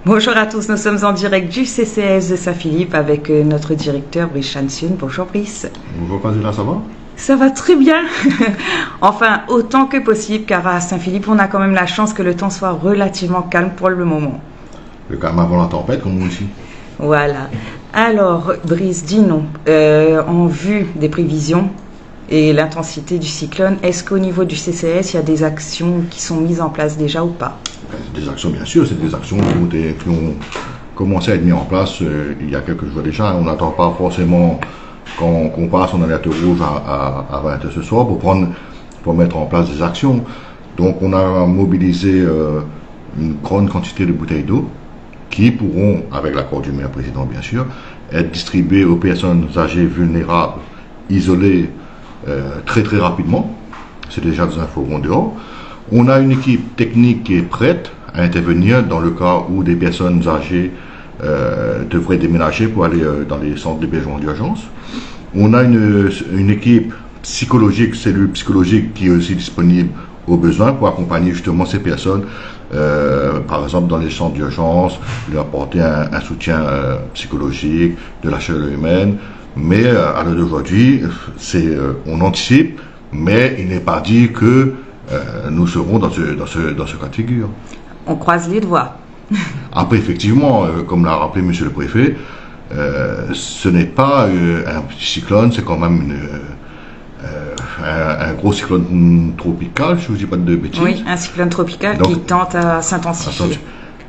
Bonjour à tous, nous sommes en direct du CCAS de Saint-Philippe avec notre directeur Brice Chansun. Bonjour Brice. Bonjour candidat, ça va? Ça va très bien. Enfin, autant que possible, car à Saint-Philippe, on a quand même la chance que le temps soit relativement calme pour le moment. Le calme avant la tempête, comme nous ici. Voilà. Alors, Brice, dis-nous, en vue des prévisions et l'intensité du cyclone, est-ce qu'au niveau du CCAS, il y a des actions qui sont mises en place déjà ou pas? Des actions, bien sûr, c'est des actions qui ont commencé à être mises en place il y a quelques jours déjà. On n'attend pas forcément qu'on passe en alerte rouge à 20h ce soir pour mettre en place des actions. Donc on a mobilisé une grande quantité de bouteilles d'eau qui pourront, avec l'accord du maire président bien sûr, être distribuées aux personnes âgées vulnérables, isolées très rapidement. C'est déjà des infos dehors. On a une équipe technique qui est prête à intervenir dans le cas où des personnes âgées devraient déménager pour aller dans les centres d'hébergement d'urgence. On a une équipe psychologique, cellule psychologique qui est aussi disponible au besoin pour accompagner justement ces personnes, par exemple dans les centres d'urgence, leur apporter un soutien psychologique, de la chaleur humaine. Mais à l'heure d'aujourd'hui, on anticipe, mais il n'est pas dit que nous serons dans ce cas de figure. On croise les doigts. Après, effectivement, comme l'a rappelé monsieur le préfet, ce n'est pas un petit cyclone, c'est quand même un gros cyclone tropical, je ne vous dis pas de bêtises. Oui, un cyclone tropical qui tente à s'intensifier.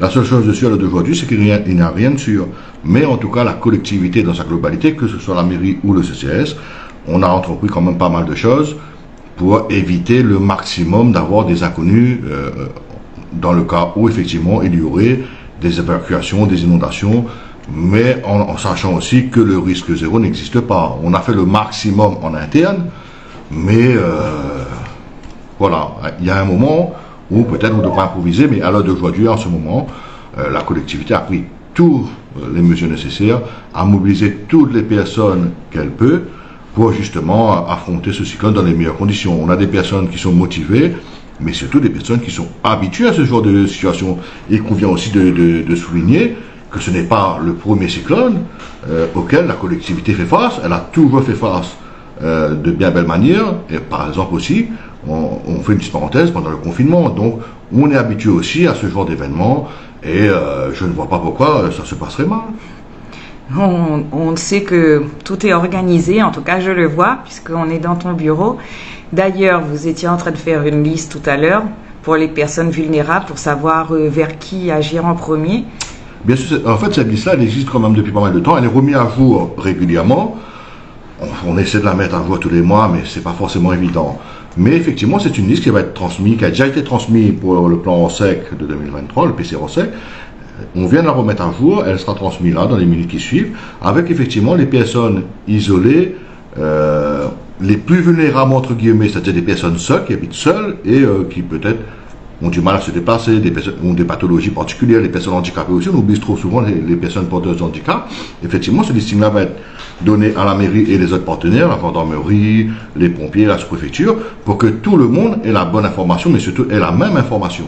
La seule chose de sûr à l'heure d'aujourd'hui, c'est qu'il n'y a rien de sûr. Mais en tout cas, la collectivité dans sa globalité, que ce soit la mairie ou le CCAS, on a entrepris quand même pas mal de choses pour éviter le maximum d'avoir des inconnus dans le cas où effectivement il y aurait des évacuations, des inondations, mais en sachant aussi que le risque zéro n'existe pas. On a fait le maximum en interne, mais voilà, il y a un moment où peut-être on devra improviser, mais à l'heure d'aujourd'hui, en ce moment, la collectivité a pris toutes les mesures nécessaires, a mobilisé toutes les personnes qu'elle peut pour justement affronter ce cyclone dans les meilleures conditions. On a des personnes qui sont motivées, mais surtout des personnes qui sont habituées à ce genre de situation. Il convient aussi de souligner que ce n'est pas le premier cyclone auquel la collectivité fait face. Elle a toujours fait face de bien belle manière. Et par exemple aussi, on fait une petite parenthèse pendant le confinement. Donc on est habitué aussi à ce genre d'événement et je ne vois pas pourquoi ça se passerait mal. On sait que tout est organisé, en tout cas je le vois, puisqu'on est dans ton bureau. D'ailleurs, vous étiez en train de faire une liste tout à l'heure pour les personnes vulnérables, pour savoir vers qui agir en premier. Bien sûr, en fait, cette liste-là, elle existe quand même depuis pas mal de temps. Elle est remise à jour régulièrement. On essaie de la mettre à jour tous les mois, mais c'est pas forcément évident. Mais effectivement, c'est une liste qui va être transmise, qui a déjà été transmise pour le plan sec de 2023, le PCR sec. On vient de la remettre à jour, elle sera transmise là dans les minutes qui suivent, avec effectivement les personnes isolées, les plus vulnérables entre guillemets, c'est-à-dire des personnes seules, qui habitent seules et qui peut-être ont du mal à se déplacer, des personnes ont des pathologies particulières, les personnes handicapées aussi. On oublie trop souvent les personnes porteuses de handicap. Effectivement, ce listing-là va être donné à la mairie et les autres partenaires, la gendarmerie, les pompiers, la sous-préfecture, pour que tout le monde ait la bonne information, mais surtout ait la même information.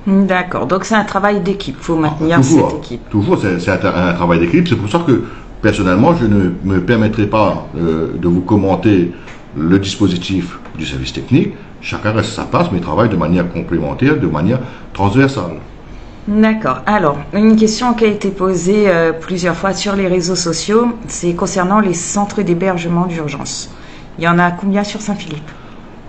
D'accord, donc c'est un travail d'équipe, il faut maintenir cette équipe. Toujours, c'est un travail d'équipe, c'est pour ça que personnellement, je ne me permettrai pas de vous commenter le dispositif du service technique. Chacun reste à sa place, mais travaille de manière complémentaire, de manière transversale. D'accord. Alors, une question qui a été posée plusieurs fois sur les réseaux sociaux, c'est concernant les centres d'hébergement d'urgence. Il y en a combien sur Saint-Philippe?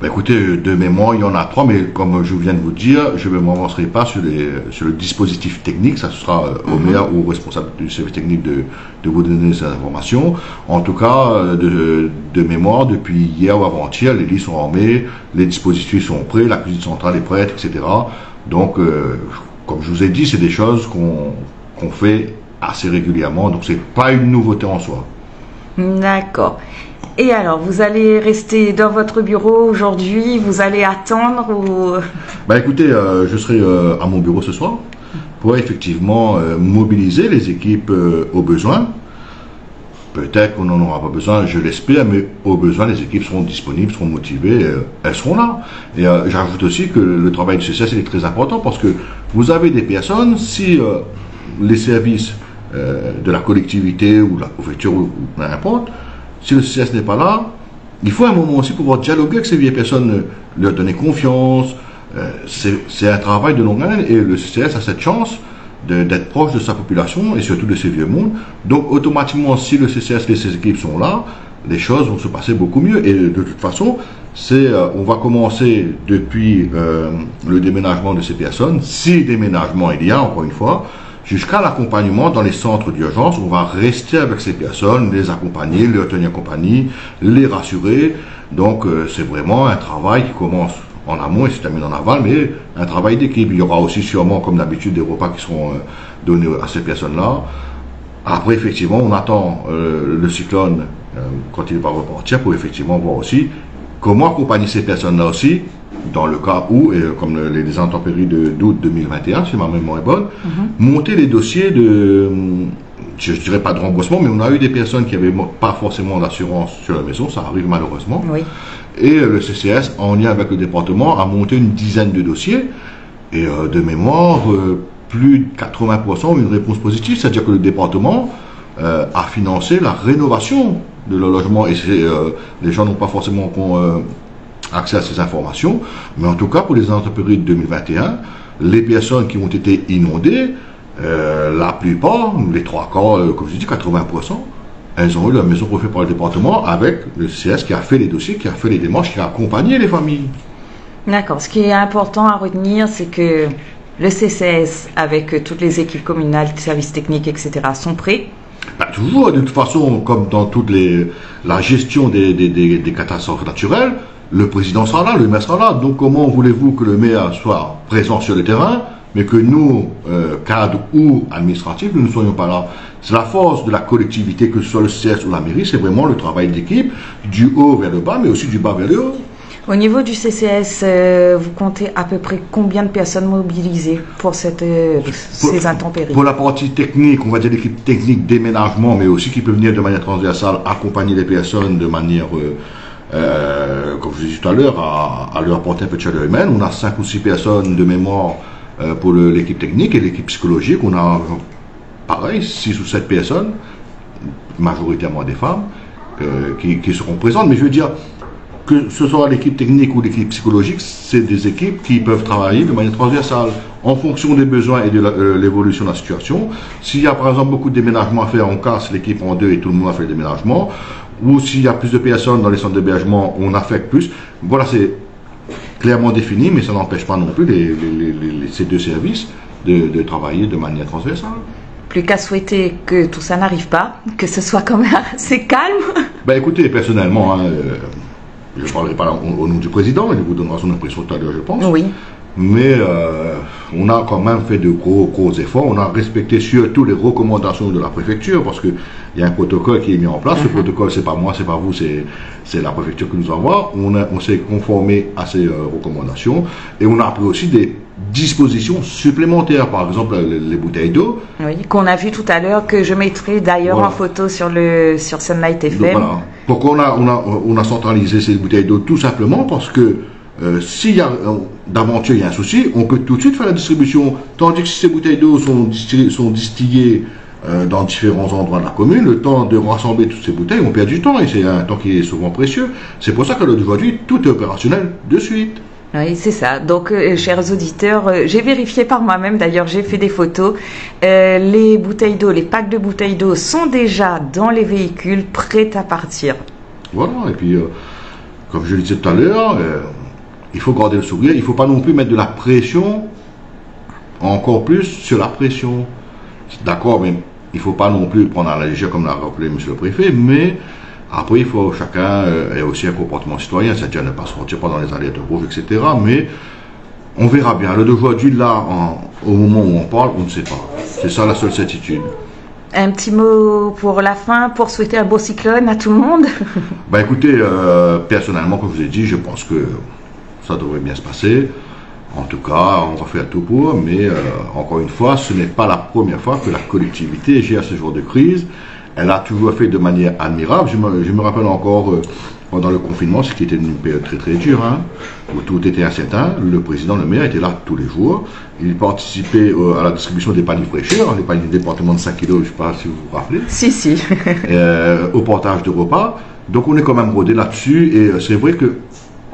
Ben écoutez, de mémoire, il y en a 3, mais comme je viens de vous dire, je ne m'avancerai pas sur le dispositif technique. Ça sera au maire ou au responsable du service technique de vous donner ces informations. En tout cas, de mémoire, depuis hier ou avant-hier, les lits sont armés, les dispositifs sont prêts, la cuisine centrale est prête, etc. Donc, comme je vous ai dit, c'est des choses qu'on fait assez régulièrement, donc c'est pas une nouveauté en soi. D'accord. Et alors, vous allez rester dans votre bureau aujourd'hui? Vous allez attendre ou... Bah écoutez, je serai à mon bureau ce soir pour effectivement mobiliser les équipes au besoin. Peut-être qu'on n'en aura pas besoin, je l'espère, mais au besoin, les équipes seront disponibles, seront motivées, elles seront là. Et j'ajoute aussi que le travail du CCAS est très important parce que vous avez des personnes, si les services de la collectivité ou la préfecture ou n'importe, si le CCS n'est pas là, il faut un moment aussi pouvoir dialoguer avec ces vieilles personnes, leur donner confiance. C'est un travail de longue haleine et le CCS a cette chance d'être proche de sa population et surtout de ses vieux mondes. Donc automatiquement, si le CCS et ses équipes sont là, les choses vont se passer beaucoup mieux. Et de toute façon, on va commencer depuis le déménagement de ces personnes, si déménagement il y a, encore une fois, jusqu'à l'accompagnement dans les centres d'urgence. On va rester avec ces personnes, les accompagner, leur tenir compagnie, les rassurer. Donc c'est vraiment un travail qui commence en amont et se termine en aval, mais un travail d'équipe. Il y aura aussi sûrement, comme d'habitude, des repas qui seront donnés à ces personnes-là. Après, effectivement, on attend le cyclone quand il va repartir pour effectivement voir aussi comment accompagner ces personnes-là aussi, dans le cas où, comme les intempéries d'août 2021, si ma mémoire est bonne, monter les dossiers de, je ne dirais pas de remboursement, mais on a eu des personnes qui n'avaient pas forcément d'assurance sur la maison, ça arrive malheureusement. Oui. Et le CCS, en lien avec le département, a monté une dizaine de dossiers. Et de mémoire, plus de 80% ont une réponse positive, c'est-à-dire que le département a financé la rénovation de leur logement. Et les gens n'ont pas forcément accès à ces informations. Mais en tout cas, pour les intempéries de 2021, les personnes qui ont été inondées, la plupart, les trois quarts, comme je dis, 80%, elles ont eu leur maison refaite par le département avec le CCS qui a fait les dossiers, qui a fait les démarches, qui a accompagné les familles. D'accord. Ce qui est important à retenir, c'est que le CCS, avec toutes les équipes communales, services techniques, etc., sont prêts. Ben, toujours, de toute façon, comme dans la gestion des catastrophes naturelles, le président sera là, le maire sera là. Donc comment voulez-vous que le maire soit présent sur le terrain, mais que nous, cadres ou administratifs, nous ne soyons pas là? C'est la force de la collectivité, que ce soit le CCS ou la mairie, c'est vraiment le travail d'équipe, du haut vers le bas, mais aussi du bas vers le haut. Au niveau du CCS, vous comptez à peu près combien de personnes mobilisées pour ces intempéries? Pour la partie technique, on va dire l'équipe technique déménagement, mais aussi qui peut venir de manière transversale, accompagner les personnes de manière, comme je disais tout à l'heure, à leur apporter un peu de chaleur humaine. On a 5 ou 6 personnes de mémoire pour l'équipe technique et l'équipe psychologique. On a pareil, 6 ou 7 personnes, majoritairement des femmes, qui seront présentes. Mais je veux dire, que ce soit l'équipe technique ou l'équipe psychologique, c'est des équipes qui peuvent travailler de manière transversale en fonction des besoins et de l'évolution de la situation. S'il y a par exemple beaucoup de déménagements à faire, on casse l'équipe en deux et tout le monde a fait le déménagement. Ou s'il y a plus de personnes dans les centres d'hébergement, on affecte plus. Voilà, c'est clairement défini, mais ça n'empêche pas non plus ces deux services de travailler de manière transversale. Plus qu'à souhaiter que tout ça n'arrive pas, que ce soit quand même assez calme. Ben écoutez, personnellement, je ne parlerai pas au nom du président, il vous donnera son impression tout à l'heure, je pense. Oui. Mais on a quand même fait de gros efforts. On a respecté surtout les recommandations de la préfecture, parce qu'il y a un protocole qui est mis en place. Ce protocole, c'est pas moi, c'est pas vous, c'est la préfecture qui nous envoie. On s'est conformé à ces recommandations et on a pris aussi des dispositions supplémentaires, par exemple les bouteilles d'eau. Oui, qu'on a vu tout à l'heure, que je mettrai d'ailleurs en photo sur Sunlight FM. Donc, voilà. Pourquoi on a centralisé ces bouteilles d'eau? Tout simplement parce que s'il y a d'aventure, il y a un souci, on peut tout de suite faire la distribution. Tandis que si ces bouteilles d'eau sont distillées dans différents endroits de la commune, le temps de rassembler toutes ces bouteilles, on perd du temps et c'est un temps qui est souvent précieux. C'est pour ça que aujourd'hui, tout est opérationnel de suite. Oui, c'est ça. Donc, chers auditeurs, j'ai vérifié par moi-même, d'ailleurs, j'ai fait des photos. Les bouteilles d'eau, les packs de bouteilles d'eau sont déjà dans les véhicules, prêts à partir. Voilà, et puis, comme je le disais tout à l'heure, il faut garder le sourire. Il ne faut pas non plus mettre de la pression, encore plus sur la pression. D'accord, mais il ne faut pas non plus prendre à la légère, comme l'a rappelé M. le Préfet, mais après, il faut chacun ait aussi un comportement citoyen, c'est-à-dire ne pas se sortir pendant les alertes rouges, etc. Mais on verra bien. D'aujourd'hui, là, au moment où on parle, on ne sait pas. C'est ça la seule certitude. Un petit mot pour la fin, pour souhaiter un beau cyclone à tout le monde. Ben écoutez, personnellement, comme je vous ai dit, je pense que ça devrait bien se passer. En tout cas, on va faire tout pour, mais encore une fois, ce n'est pas la première fois que la collectivité gère ce genre de crise. Elle a toujours fait de manière admirable. Je me rappelle encore, pendant le confinement, ce qui était une période très très dure, hein, où tout était incertain, le président, le maire était là tous les jours. Il participait à la distribution des paniers fraîcheurs, les paniers du département de 5 kilos, je ne sais pas si vous vous rappelez. Si, si. Au portage de repas. Donc on est quand même rodé là-dessus, et c'est vrai que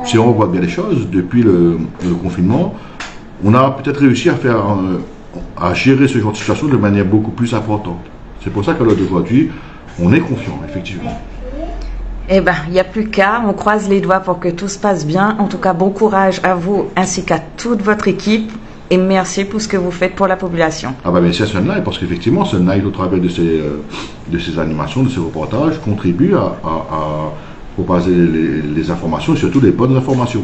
si on revoit bien les choses, depuis le confinement, on a peut-être réussi à gérer ce genre de situation de manière beaucoup plus importante. C'est pour ça qu'à l'heure d'aujourd'hui, on est confiant, effectivement. Eh bien, il n'y a plus qu'à, on croise les doigts pour que tout se passe bien. En tout cas, bon courage à vous ainsi qu'à toute votre équipe et merci pour ce que vous faites pour la population. Ah ben merci à Sunlight, parce qu'effectivement, Sunlight, au travers de ces animations, de ces reportages, contribue à proposer les informations, et surtout les bonnes informations.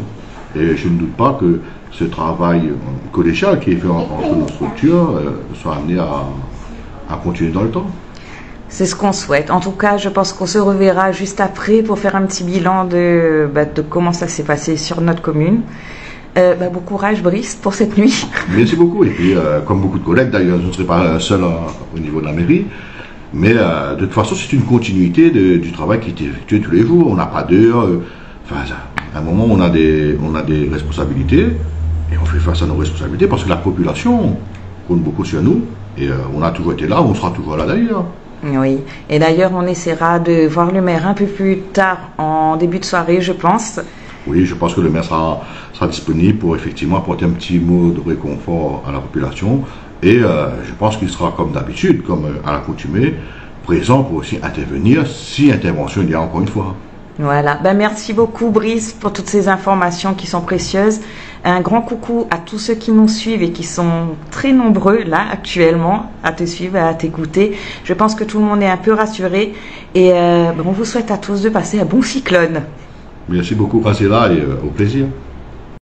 Et je ne doute pas que ce travail collégial qui est fait entre nos structures soit amené à continuer dans le temps. C'est ce qu'on souhaite. En tout cas, je pense qu'on se reverra juste après pour faire un petit bilan de comment ça s'est passé sur notre commune. Bon courage, Brice, pour cette nuit. Merci beaucoup. Et puis, comme beaucoup de collègues, d'ailleurs, je ne serai pas seul au niveau de la mairie. Mais de toute façon, c'est une continuité du travail qui est effectué tous les jours. On n'a pas d'heure. À un moment, on a des responsabilités. Et on fait face à nos responsabilités parce que la population compte beaucoup sur nous. Et on a toujours été là, on sera toujours là d'ailleurs. Oui, et d'ailleurs on essaiera de voir le maire un peu plus tard en début de soirée, je pense. Oui, je pense que le maire sera disponible pour effectivement apporter un petit mot de réconfort à la population. Et je pense qu'il sera comme d'habitude, comme à l'accoutumée, présent pour aussi intervenir si intervention il y a encore une fois. Voilà, merci beaucoup Brice pour toutes ces informations qui sont précieuses. Un grand coucou à tous ceux qui nous suivent et qui sont très nombreux là actuellement à te suivre et à t'écouter. Je pense que tout le monde est un peu rassuré et on vous souhaite à tous de passer un bon cyclone. Merci beaucoup, Racela, et au plaisir.